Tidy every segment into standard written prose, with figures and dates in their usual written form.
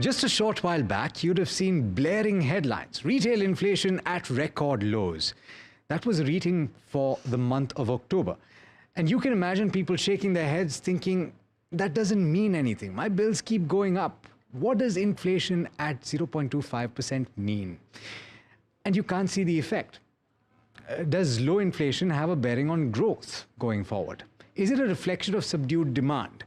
Just a short while back, you'd have seen blaring headlines. Retail inflation at record lows. That was a reading for the month of October. And you can imagine people shaking their heads thinking, that doesn't mean anything. My bills keep going up. What does inflation at 0.25% mean? And you can't see the effect. Does low inflation have a bearing on growth going forward? Is it a reflection of subdued demand?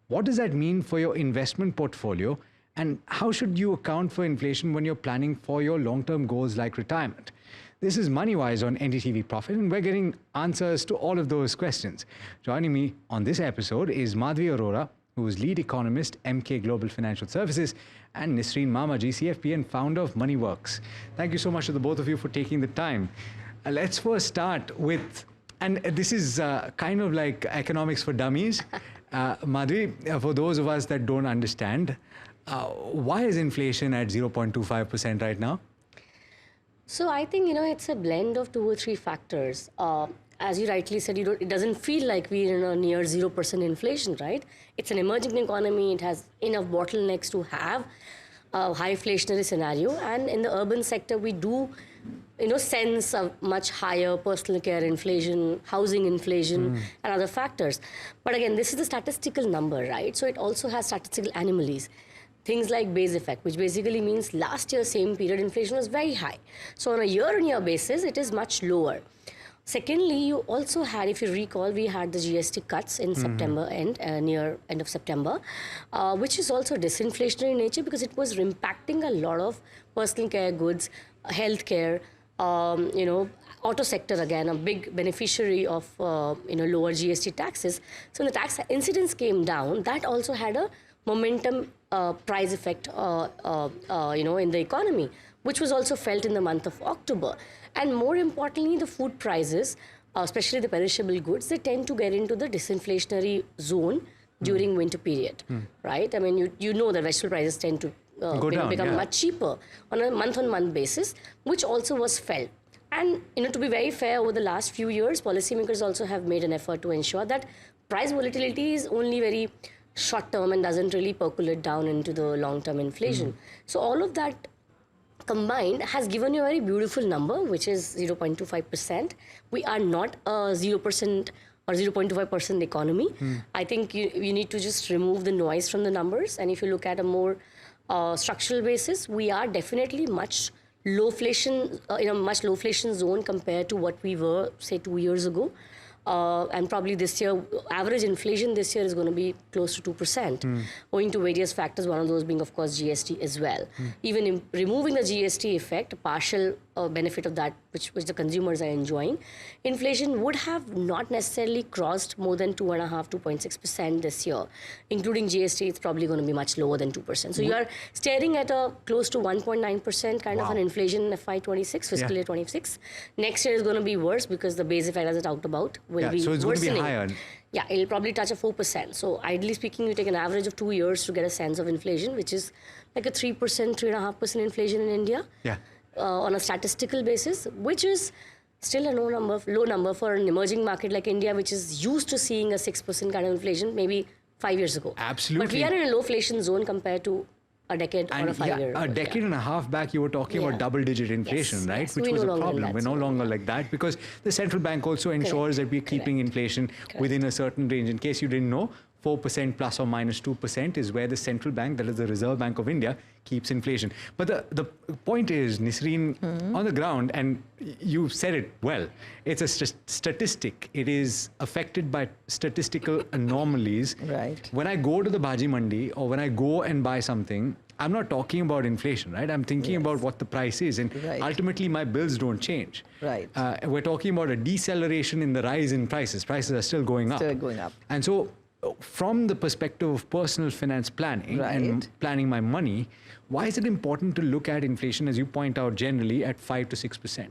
What does that mean for your investment portfolio? And how should you account for inflation when you're planning for your long-term goals like retirement? This is Moneywise on NDTV Profit, and we're getting answers to all of those questions. Joining me on this episode is Madhavi Arora, who is lead economist, MK Global Financial Services, and Nisreen Mamaji, CFP and founder of Moneyworks. Thank you so much to the both of you for taking the time. Let's first start with, and this is kind of like economics for dummies. Madhavi, for those of us that don't understand, why is inflation at 0.25% right now? So I think, it's a blend of 2 or 3 factors. As you rightly said, it doesn't feel like we're in a near 0% inflation, right? It's an emerging economy. It has enough bottlenecks to have a high inflationary scenario. And in the urban sector, we do, sense a much higher personal care inflation, housing inflation, and other factors. But again, this is a statistical number, right? So it also has statistical anomalies. Things like base effect, which basically means last year, same period, inflation was very high. So on a year-on-year basis, it is much lower. Secondly, you also had, if you recall, we had the GST cuts in September near end of September, which is also disinflationary in nature because it was impacting a lot of personal care goods, healthcare, auto sector again, a big beneficiary of lower GST taxes. So when the tax incidence came down, that also had a momentum price effect, in the economy, which was also felt in the month of October. And more importantly, the food prices, especially the perishable goods, they tend to get into the disinflationary zone during winter period, right? I mean, you know that vegetable prices tend to become much cheaper on a month-on-month basis, which also was felt. And, to be very fair, over the last few years, policymakers also have made an effort to ensure that price volatility is only very short-term and doesn't really percolate down into the long-term inflation. So all of that combined has given you a very beautiful number, which is 0.25%. We are not a 0% or 0.25% economy. I think you need to just remove the noise from the numbers. And if you look at a more structural basis, we are definitely much low-inflation, in a much low-inflation zone compared to what we were, say, 2 years ago. And probably this year, average inflation this year is going to be close to 2%, owing to various factors, one of those being, of course, GST as well. Even in removing the GST effect, a partial benefit of that, which the consumers are enjoying, inflation would have not necessarily crossed more than 2.6% this year. Including GST, it's probably going to be much lower than 2%. So you are staring at a close to 1.9% kind of an inflation in FY26, fiscal year 26. Next year is going to be worse because the base effect, as I talked about, will be so it's worsening. Going to be higher. Yeah, it'll probably touch a 4%. So ideally speaking, you take an average of 2 years to get a sense of inflation, which is like a 3%, 3.5% inflation in India. Yeah. On a statistical basis, which is still a low number for an emerging market like India, which is used to seeing a 6% kind of inflation maybe 5 years ago. Absolutely. But we are in a low inflation zone compared to a decade or a 5 year. A decade and a half back, you were talking about double-digit inflation, right? Yes. Which was a problem. We're no zone. longer like that because the central bank also ensures that we're keeping inflation within a certain range. In case you didn't know, 4% plus or minus 2% is where the central bank, that is the Reserve Bank of India, keeps inflation. But the point is, Nisreen, on the ground, and you said it well, it's a statistic. It is affected by statistical anomalies. Right. When I go to the bhaji mandi or when I go and buy something, I'm not talking about inflation, right? I'm thinking about what the price is. And ultimately, my bills don't change. Right. We're talking about a deceleration in the rise in prices. Prices are still going up. Still going up. And so from the perspective of personal finance planning and planning my money, why is it important to look at inflation, as you point out, generally at 5 to 6%?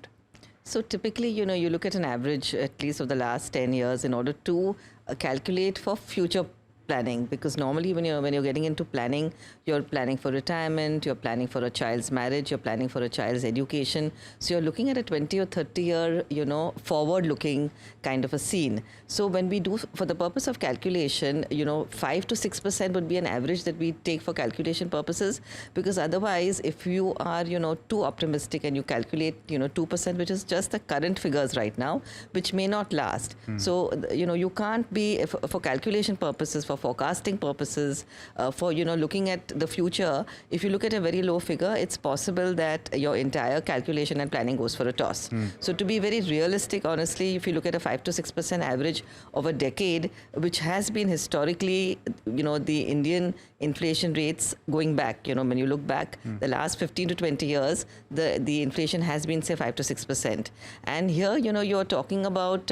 So typically, you look at an average, at least of the last 10 years, in order to calculate for future planning, because normally when you're getting into planning, you're planning for retirement, you're planning for a child's marriage, you're planning for a child's education. So you're looking at a 20 or 30 year, forward-looking kind of a scene. So when we do, for the purpose of calculation, 5 to 6% would be an average that we take for calculation purposes, because otherwise, if you are, too optimistic and you calculate, 2%, which is just the current figures right now, which may not last. So, you can't be, for calculation purposes, for forecasting purposes, for, looking at the future, if you look at a very low figure, it's possible that your entire calculation and planning goes for a toss. So to be very realistic, honestly, if you look at a 5 to 6% average of a decade, which has been historically, the Indian inflation rates going back, when you look back, the last 15 to 20 years, the inflation has been, say, 5 to 6%. And here, you're talking about,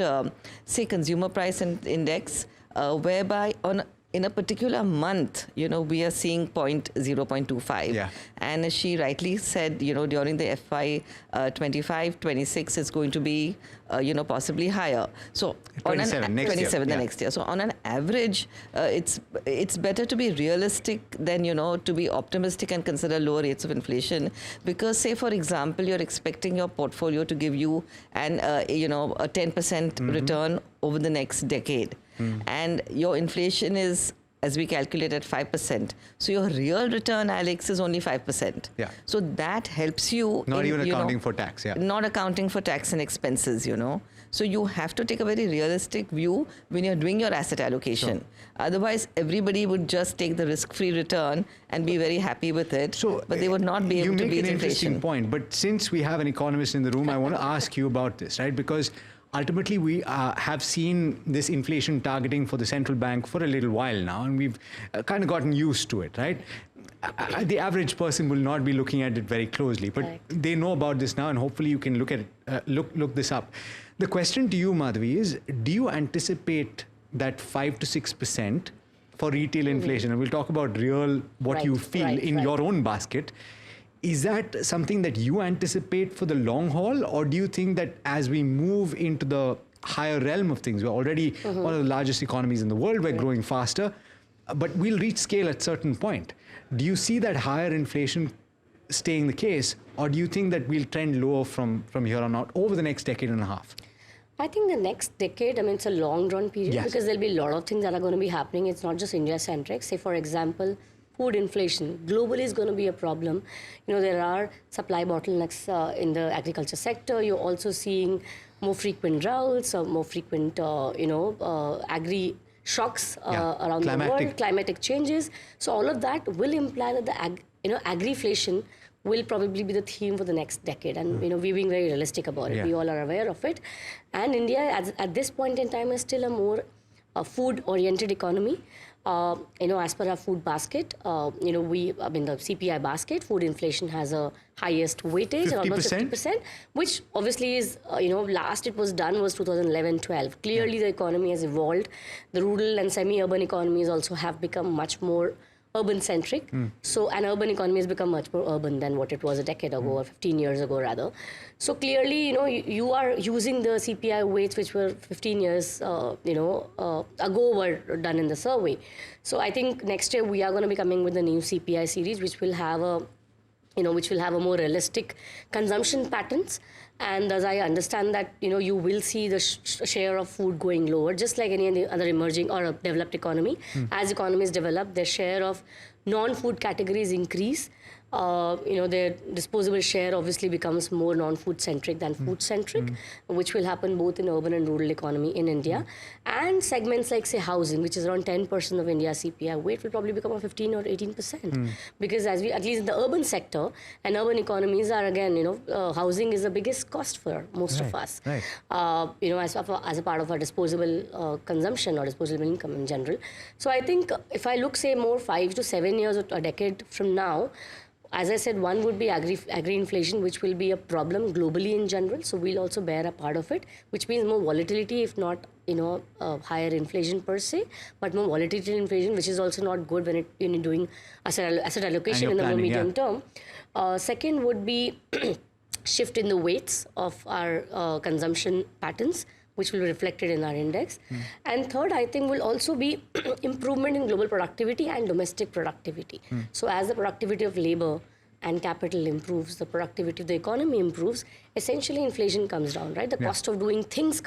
say, consumer price index, whereby in a particular month, we are seeing 0.25. Yeah. And as she rightly said, during the FY 25-26, it's going to be, possibly higher. So 27 next year. The Yeah. next year. So on an average, it's better to be realistic than, to be optimistic and consider lower rates of inflation. Because, say, for example, you're expecting your portfolio to give you a 10% return over the next decade. And your inflation is, as we calculate, at 5%. So your real return, Alex, is only 5%. Yeah. So that helps you. Not even accounting for tax, yeah. Not accounting for tax and expenses, So you have to take a very realistic view when you're doing your asset allocation. Sure. Otherwise, everybody would just take the risk-free return and be very happy with it. But they would not be able to beat inflation. You make an interesting point. But since we have an economist in the room, I want to ask you about this, right? Because ultimately, we have seen this inflation targeting for the central bank for a little while now, and we've kind of gotten used to it, right? The average person will not be looking at it very closely, but they know about this now, and hopefully you can look at it, look this up. The question to you, Madhavi, is: do you anticipate that 5 to 6% for retail inflation? And we'll talk about what you feel in your own basket. Is that something that you anticipate for the long haul, or do you think that as we move into the higher realm of things, we're already one of the largest economies in the world, we're growing faster, but we'll reach scale at a certain point? Do you see that higher inflation staying the case, or do you think that we'll trend lower from here on out over the next decade and a half? I think the next decade, it's a long-run period, because there'll be a lot of things that are going to be happening. It's not just India-centric. Say, for example, food inflation globally is going to be a problem. There are supply bottlenecks in the agriculture sector. You're also seeing more frequent droughts, or more frequent, agri shocks around the world, climatic changes. So all of that will imply that the agri-inflation will probably be the theme for the next decade. And, we're being very realistic about it. We all are aware of it. And India, at this point in time, is still a more food-oriented economy. As per our food basket, the CPI basket, food inflation has a highest weightage, 50%? almost 50%, which obviously is, last it was done was 2011-12. Clearly, the economy has evolved. The rural and semi-urban economies also have become much more urban-centric. So an urban economy has become much more urban than what it was a decade ago or 15 years ago, rather. So clearly, you are using the CPI weights which were 15 years, ago were done in the survey. So I think next year we are going to be coming with a new CPI series, which will have a more realistic consumption patterns. And as I understand that, you will see the share of food going lower, just like any other emerging or developed economy. As economies develop, their share of non-food categories increase. Their disposable share obviously becomes more non-food centric than food centric, which will happen both in urban and rural economy in India. And segments like, say, housing, which is around 10% of India's CPI weight, will probably become a 15 or 18%. Because at least in the urban sector and urban economies are, again, housing is the biggest cost for most of us. Right. As a part of our disposable consumption or disposable income in general. So I think if I look, say, more 5 to 7 years or a decade from now, as I said, one would be agri-inflation, which will be a problem globally in general. So we'll also bear a part of it, which means more volatility, if not, higher inflation per se, but more volatility in inflation, which is also not good when you're doing asset allocation in the more medium term. Second would be shift in the weights of our consumption patterns, which will be reflected in our index. And third, I think, will also be improvement in global productivity and domestic productivity. So as the productivity of labor and capital improves, the productivity of the economy improves, essentially inflation comes down, right? The cost of doing things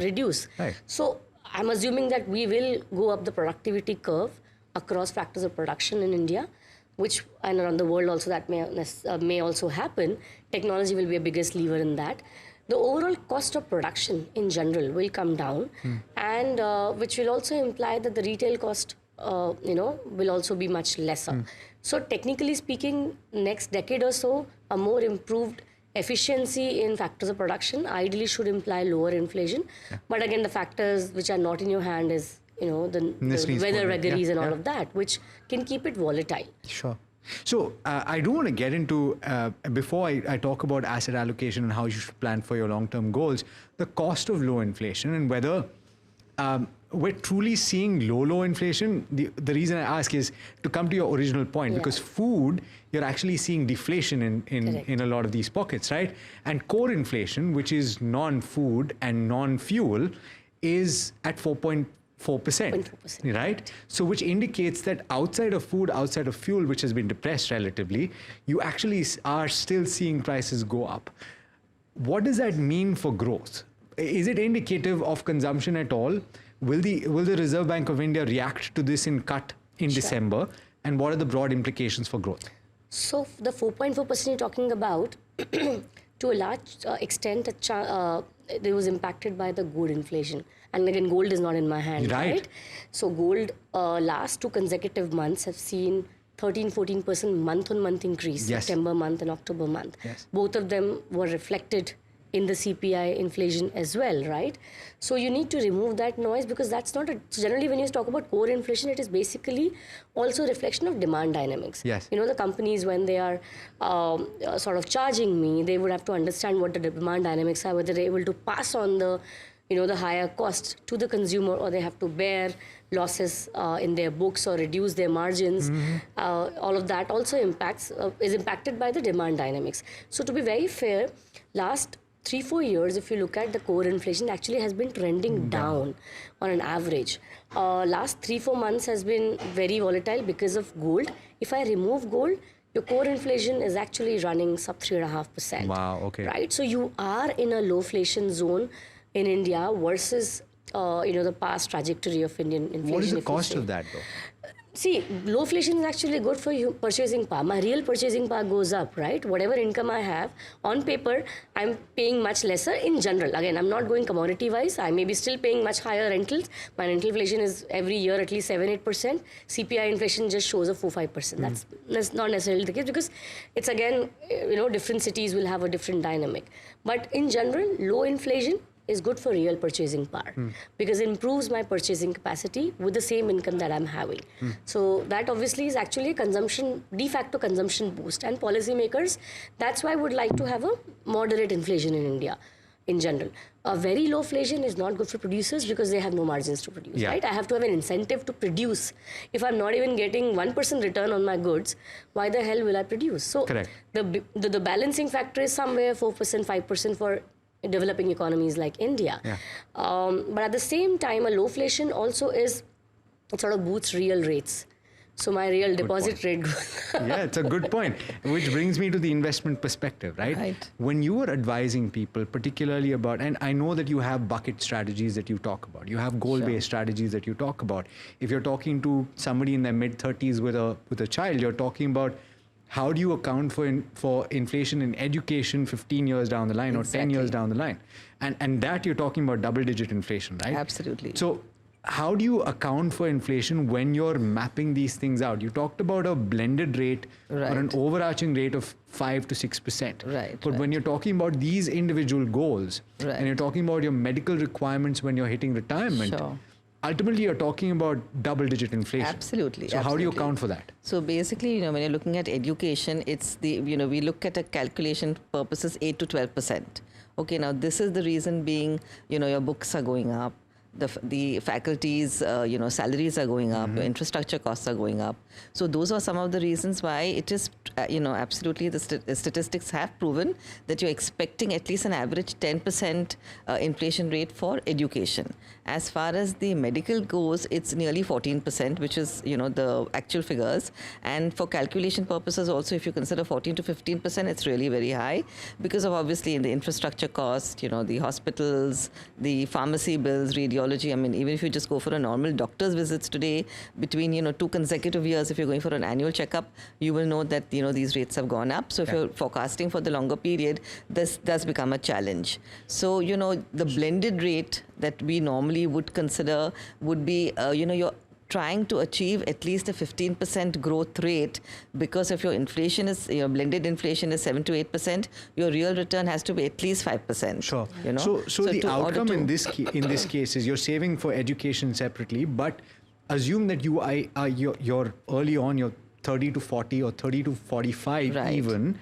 reduce. Right. So I'm assuming that we will go up the productivity curve across factors of production in India, which, and around the world also, that may also happen. Technology will be a biggest lever in that. The overall cost of production in general will come down, and which will also imply that the retail cost, will also be much lesser. So technically speaking, next decade or so, a more improved efficiency in factors of production ideally should imply lower inflation. But again, the factors which are not in your hand is, the weather vagaries and all of that, which can keep it volatile. Sure. So I do want to get into, before I talk about asset allocation and how you should plan for your long-term goals, the cost of low inflation and whether we're truly seeing low inflation. The reason I ask is to come to your original point, because food, you're actually seeing deflation in a lot of these pockets, right? And core inflation, which is non-food and non-fuel, is at 4.4%, right? So which indicates that outside of food, outside of fuel, which has been depressed relatively, you actually are still seeing prices go up. What does that mean for growth? Is it indicative of consumption at all? Will the Reserve Bank of India react to this in cut in December? And what are the broad implications for growth? So the 4.4% you're talking about, to a large extent, it was impacted by the gold inflation. And again, gold is not in my hand, right? So gold, last 2 consecutive months have seen 13-14% month-on-month increase, September month and October month. Both of them were reflected in the CPI inflation as well, right? So you need to remove that noise, because that's not generally when you talk about core inflation, it is basically also a reflection of demand dynamics. The companies, when they are sort of charging me, they would have to understand what the demand dynamics are, whether they're able to pass on the higher cost to the consumer, or they have to bear losses in their books or reduce their margins. All of that also is impacted by the demand dynamics. So to be very fair, last 3-4 years, if you look at the core inflation, actually has been trending down on an average. Last 3-4 months has been very volatile because of gold. If I remove gold, your core inflation is actually running sub 3.5%. Wow, okay. Right? So you are in a low-inflation zone in India versus the past trajectory of Indian inflation. What is the cost of that, though? See, low inflation is actually good for you purchasing power. My real purchasing power goes up, right? Whatever income I have, on paper, I'm paying much lesser in general. Again, I'm not going commodity-wise. I may be still paying much higher rentals. My rental inflation is every year at least 7-8%. CPI inflation just shows a 4-5%. That's not necessarily the case, because it's again, different cities will have a different dynamic. But in general, low inflation is good for real purchasing power, because it improves my purchasing capacity with the same income that I'm having. So that obviously is actually a de facto consumption boost. And policymakers, that's why would like to have a moderate inflation in India in general. A very low inflation is not good for producers, because they have no margins to produce, right? I have to have an incentive to produce. If I'm not even getting 1% return on my goods, why the hell will I produce? So the balancing factor is somewhere 4%, 5% for developing economies like India. But at the same time, a low inflation also it sort of boosts real rates. So my real deposit rate goes. It's a good point. Which brings me to the investment perspective, right? When you are advising people, particularly about, and I know that you have bucket strategies that you talk about, you have goal-based strategies that you talk about. If you're talking to somebody in their mid-30s with a child, you're talking about how do you account for inflation in education 15 years down the line or 10 years down the line? And that you're talking about double-digit inflation, right? Absolutely. So how do you account for inflation when you're mapping these things out? You talked about a blended rate or an overarching rate of 5 to 6%. But when you're talking about these individual goals and you're talking about your medical requirements when you're hitting retirement, ultimately you're talking about double-digit inflation. Absolutely. So how do you account for that? So basically, when you're looking at education, it's we look at a calculation purposes 8 to 12%. Okay, now this is the reason being, your books are going up. the faculties, salaries are going up, infrastructure costs are going up. So those are some of the reasons why it is, absolutely the statistics have proven that you're expecting at least an average 10% inflation rate for education. As far as the medical goes, it's nearly 14%, which is, the actual figures. And for calculation purposes also, if you consider 14 to 15%, it's really very high because of obviously in the infrastructure cost, the hospitals, the pharmacy bills, radiology. I mean, even if you just go for a normal doctor's visits today, between, 2 consecutive years, if you're going for an annual checkup, you will know that, these rates have gone up. So if you're forecasting for the longer period, this does become a challenge. So, the blended rate that we normally would consider would be, you're trying to achieve at least a 15% growth rate, because if your inflation is, your blended inflation is 7 to 8%, your real return has to be at least 5%. Sure. So the outcome in this case is you're saving for education separately, but assume that you're early on, you're 30 to 40 or 30 to 45 even.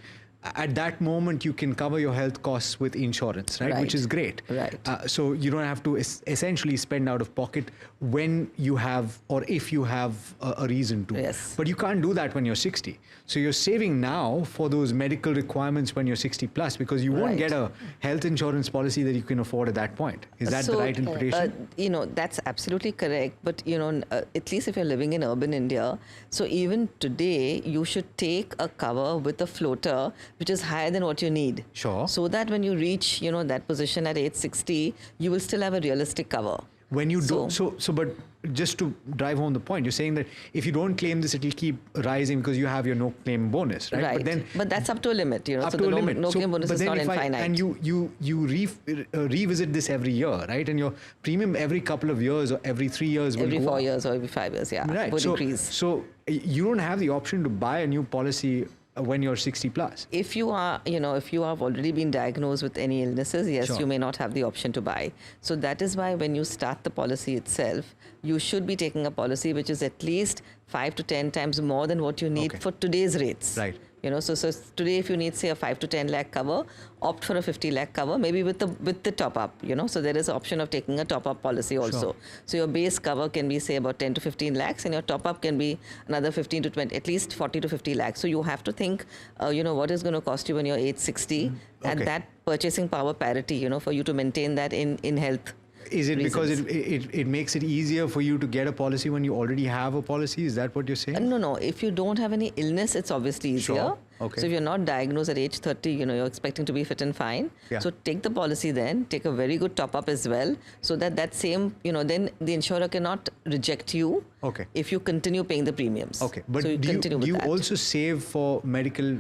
At that moment, you can cover your health costs with insurance, right? Which is great. Right. So you don't have to essentially spend out of pocket when you have, or if you have a reason to. Yes. But you can't do that when you're 60. So you're saving now for those medical requirements when you're 60 plus, because you won't get a health insurance policy that you can afford at that point. Is that the right interpretation? That's absolutely correct. But, at least if you're living in urban India, so even today, you should take a cover with a floater which is higher than what you need. Sure. So that when you reach, that position at age 60, you will still have a realistic cover. When you but just to drive home the point, you're saying that if you don't claim this, it'll keep rising because you have your no claim bonus, right? Right. But that's up to a limit, Up so to the a limit. no claim bonus is not infinite. And you revisit this every year, right? And your premium every couple of years or every 3 years will every go 4 up. years or every 5 years, Right. would increase. So you don't have the option to buy a new policy when you're 60 plus. If you are, if you have already been diagnosed with any illnesses, yes, you may not have the option to buy. So that is why when you start the policy itself, you should be taking a policy which is at least 5 to 10 times more than what you need for today's rates. Right. So today if you need say a 5 to 10 lakh cover, opt for a 50 lakh cover, maybe with the top up, so there is an option of taking a top up policy also. Sure. So your base cover can be say about 10 to 15 lakhs and your top up can be another 15 to 20, at least 40 to 50 lakhs. So you have to think, what is going to cost you when you're age 60 at that purchasing power parity, for you to maintain that in health. Is it reasons. because it makes it easier for you to get a policy when you already have a policy? Is that what you're saying? No. If you don't have any illness, it's obviously easier. Sure. Okay. So if you're not diagnosed at age 30, you're expecting to be fit and fine. Yeah. So take the policy then, take a very good top up as well, so that same, then the insurer cannot reject you if you continue paying the premiums. Okay. But so do you also save for medical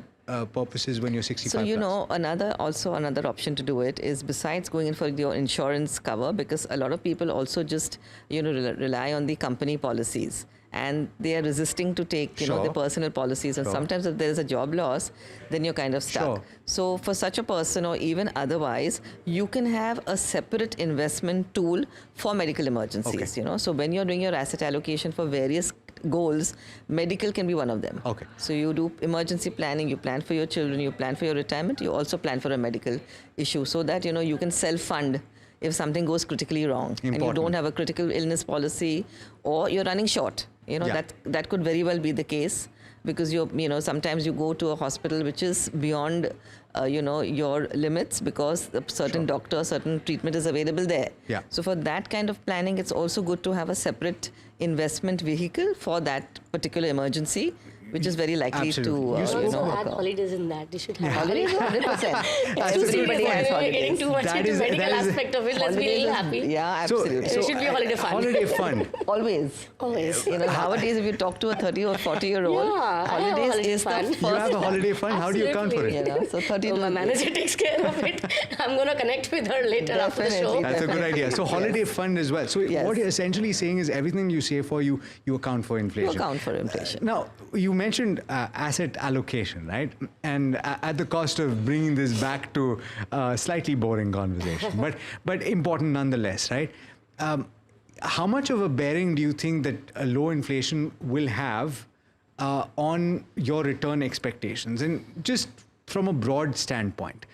purposes when you're 65 So, plus? another option to do it is, besides going in for your insurance cover, because a lot of people also just, rely on the company policies. And they are resisting to take, the personal policies. And sometimes if there is a job loss, then you're kind of stuck. Sure. So for such a person or even otherwise, you can have a separate investment tool for medical emergencies, So when you're doing your asset allocation for various goals, medical can be one of them. Okay. So you do emergency planning, you plan for your children, you plan for your retirement, you also plan for a medical issue, so that, you can self-fund if something goes critically wrong. Important. And you don't have a critical illness policy, or you're running short. That could very well be the case, because sometimes you go to a hospital which is beyond your limits, because a certain doctor, certain treatment is available there. Yeah. So for that kind of planning, it's also good to have a separate investment vehicle for that particular emergency, which is very likely to Also work add out. holidays in that. They should have Holidays, 100%. Everybody has We're holidays. getting too much into medical aspect of it. Let's be a little happy. Yeah, absolutely. It should be a holiday fund. Holiday fund. Always. Always. Nowadays, if you talk to a 30 or 40-year-old, Yeah, I have a holidays holiday is the fund. first. You have a holiday fund. How do you account for it? So 30 My manager takes care of it. I'm going to connect with her later after the show. Definitely. That's a good idea. So holiday fund as well. So what you're essentially saying is everything you save for, you account for inflation. You account for inflation. Now, you mentioned asset allocation, right? And at the cost of bringing this back to a slightly boring conversation, but important nonetheless, right? How much of a bearing do you think that a low inflation will have on your return expectations? And just from a broad standpoint,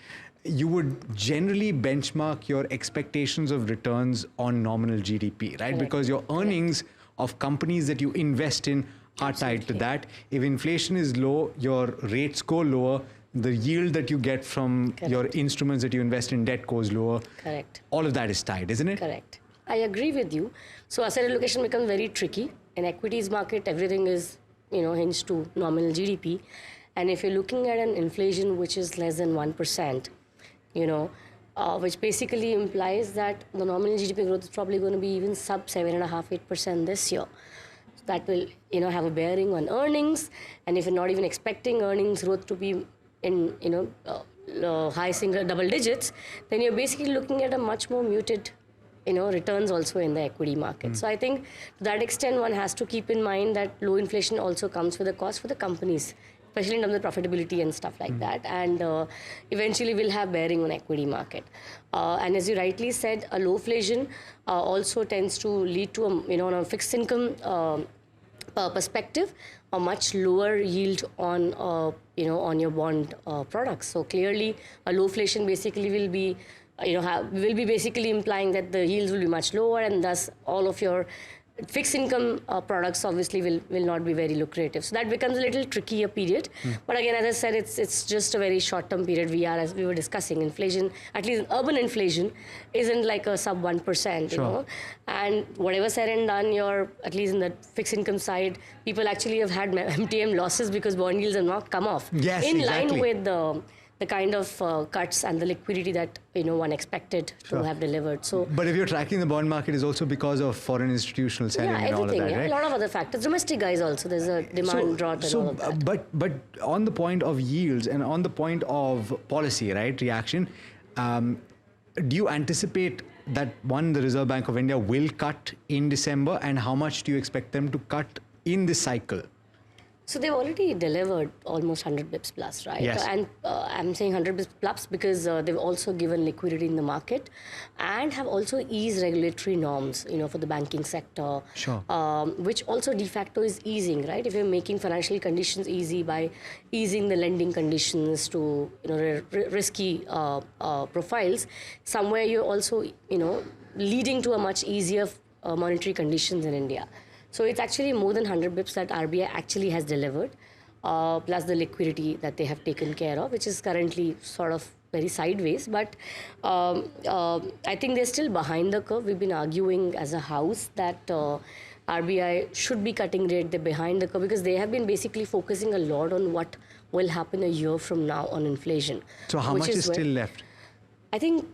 you would generally benchmark your expectations of returns on nominal GDP, right? Correct. Because your earnings of companies that you invest in are tied to Absolutely. that. If inflation is low, your rates go lower, the yield that you get from your instruments that you invest in debt goes lower. Correct. All of that is tied, isn't it? Correct. I agree with you. So asset allocation becomes very tricky. In equities market, everything is, hinged to nominal GDP. And if you're looking at an inflation which is less than 1%, which basically implies that the nominal GDP growth is probably going to be even sub 7.5-8% this year. So that will, have a bearing on earnings. And if you're not even expecting earnings growth to be in, high double digits, then you're basically looking at a much more muted, returns also in the equity market. So I think to that extent, one has to keep in mind that low inflation also comes with a cost for the companies, especially in terms of profitability and stuff like that, and eventually will have bearing on equity market. And as you rightly said, a low inflation also tends to lead to on a fixed income perspective, a much lower yield on on your bond products. So clearly, a low inflation basically will be will be basically implying that the yields will be much lower, and thus all of your fixed income products obviously will not be very lucrative. So that becomes a little trickier period. But again, as I said, it's just a very short-term period. As we were discussing, inflation, at least urban inflation, isn't like a sub 1%, Sure. And whatever said and done, at least in the fixed income side, people actually have had MTM losses because bond yields have not come off. Yes, in exactly. line with the kind of cuts and the liquidity that one expected to have delivered. So, But if you're tracking the bond market, is also because of foreign institutional selling yeah, and all of everything. that, right? A lot of other factors. Domestic guys also. There's a demand drought and all of that. But on the point of yields and on the point of policy, right, reaction, do you anticipate that the Reserve Bank of India will cut in December, and how much do you expect them to cut in this cycle? So they've already delivered almost 100 bips plus, right? Yes. And I'm saying 100 bips plus because they've also given liquidity in the market and have also eased regulatory norms, for the banking sector. Sure. Which also de facto is easing, right? If you're making financial conditions easy by easing the lending conditions to, risky profiles, somewhere you're also, leading to a much easier monetary conditions in India. So it's actually more than 100 bips that RBI actually has delivered, plus the liquidity that they have taken care of, which is currently sort of very sideways. But I think they're still behind the curve. We've been arguing as a house that RBI should be cutting rate. They're behind the curve because they have been basically focusing a lot on what will happen a year from now on inflation. So how much is still left? I think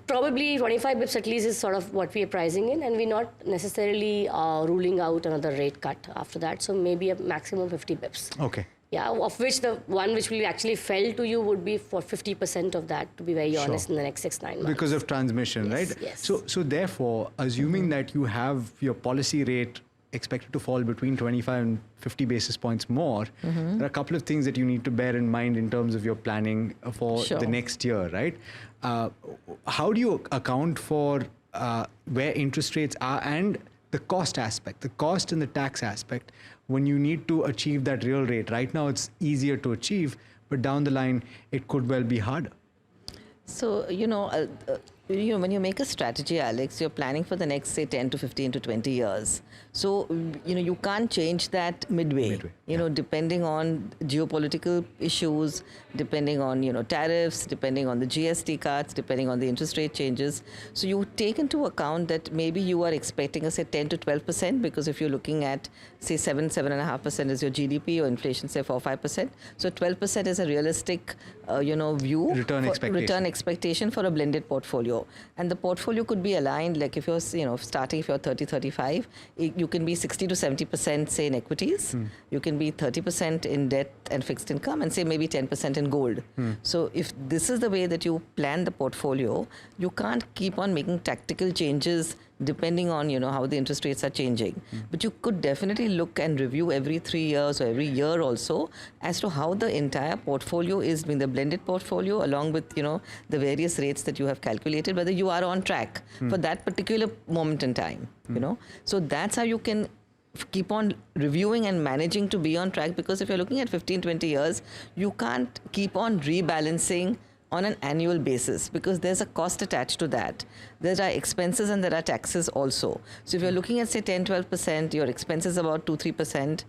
probably 25 bips at least is sort of what we are pricing in, and we're not necessarily ruling out another rate cut after that. So maybe a maximum 50 bips. Okay. Yeah, of which the one which will actually fell to you would be for 50% of that, to be very honest, in the next 6-9 months. Because of transmission, Yes, right? yes. So therefore, assuming that you have your policy rate expected to fall between 25 and 50 basis points more, there are a couple of things that you need to bear in mind in terms of your planning for the next year, right? How do you account for where interest rates are and the cost aspect, the cost and the tax aspect, when you need to achieve that real rate? Right now, it's easier to achieve, but down the line, it could well be harder. So, when you make a strategy, Alex, you're planning for the next, say, 10 to 15 to 20 years. So, you can't change that midway. Depending on geopolitical issues, depending on, tariffs, depending on the GST cuts, depending on the interest rate changes. So you take into account that maybe you are expecting, say, 10 to 12%, because if you're looking at, say, 7.5% is your GDP, or inflation, say, 4-5%. So 12% is a realistic, view. Return expectation for a blended portfolio. And the portfolio could be aligned, like if you're, starting, if you're 30, 35, you can be 60 to 70%, say, in equities. You can be 30% in debt and fixed income, and say maybe 10% in gold. So if this is the way that you plan the portfolio, you can't keep on making tactical changes depending on, how the interest rates are changing. But you could definitely look and review every 3 years or every year also as to how the entire portfolio is, the blended portfolio, along with, the various rates that you have calculated, whether you are on track for that particular moment in time, So that's how you can keep on reviewing and managing to be on track, because if you're looking at 15, 20 years, you can't keep on rebalancing on an annual basis, because there's a cost attached to that. There are expenses and there are taxes also. So if you're looking at say 10-12%, your expenses about 2-3%,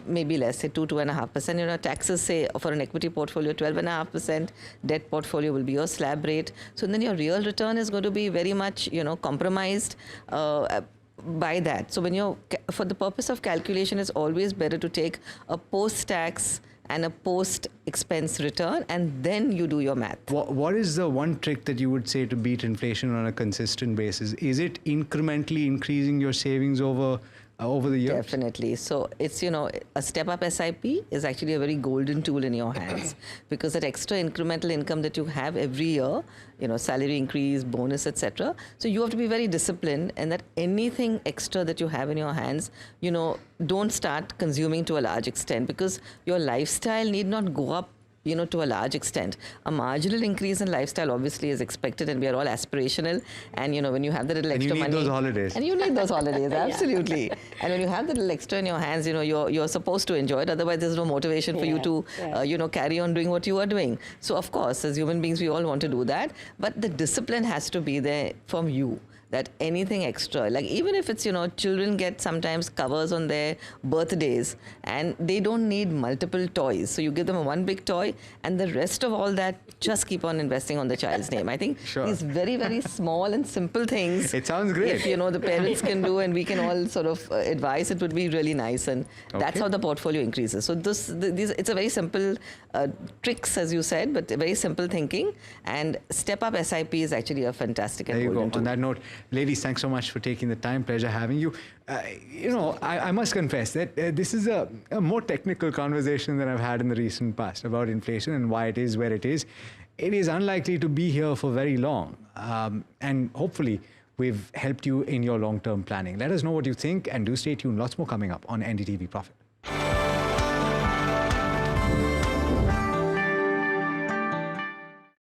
maybe less, say 2-2.5%. You know, taxes say for an equity portfolio 12.5%, debt portfolio will be your slab rate. So then your real return is going to be very much, you know, compromised by that. So when you're, for the purpose of calculation, it's always better to take a post-tax and a post-expense return, and then you do your math. What is the one trick that you would say to beat inflation on a consistent basis? Is it incrementally increasing your savings over the years? Definitely. So it's, you know, a step-up SIP is actually a very golden tool in your hands, because that extra incremental income that you have every year, you know, salary increase, bonus, etc. So you have to be very disciplined, and that anything extra that you have in your hands, you know, don't start consuming to a large extent, because your lifestyle need not go up, you know, to a large extent. A marginal increase in lifestyle obviously is expected, and we are all aspirational. And, you know, when you have the little extra money. And you need those holidays. And you need those holidays, absolutely. Yeah. And when you have the little extra in your hands, you know, you're supposed to enjoy it. Otherwise, there's no motivation for you to, you know, carry on doing what you are doing. So, of course, as human beings, we all want to do that. But the discipline has to be there from you. That anything extra, like even if it's, you know, children get sometimes covers on their birthdays and they don't need multiple toys. So you give them one big toy, and the rest of all that, just keep on investing on the child's name. I think these very, very small and simple things. It sounds great. If, you know, the parents can do and we can all sort of advise, it would be really nice. And that's how the portfolio increases. So these, it's a very simple tricks, as you said, but very simple thinking. And step-up SIP is actually a fantastic and golden tool. On that note, ladies, thanks so much for taking the time. Pleasure having you. You know, I must confess that this is a more technical conversation than I've had in the recent past about inflation and why it is where it is. It is unlikely to be here for very long. And hopefully, we've helped you in your long-term planning. Let us know what you think, and do stay tuned. Lots more coming up on NDTV Profit.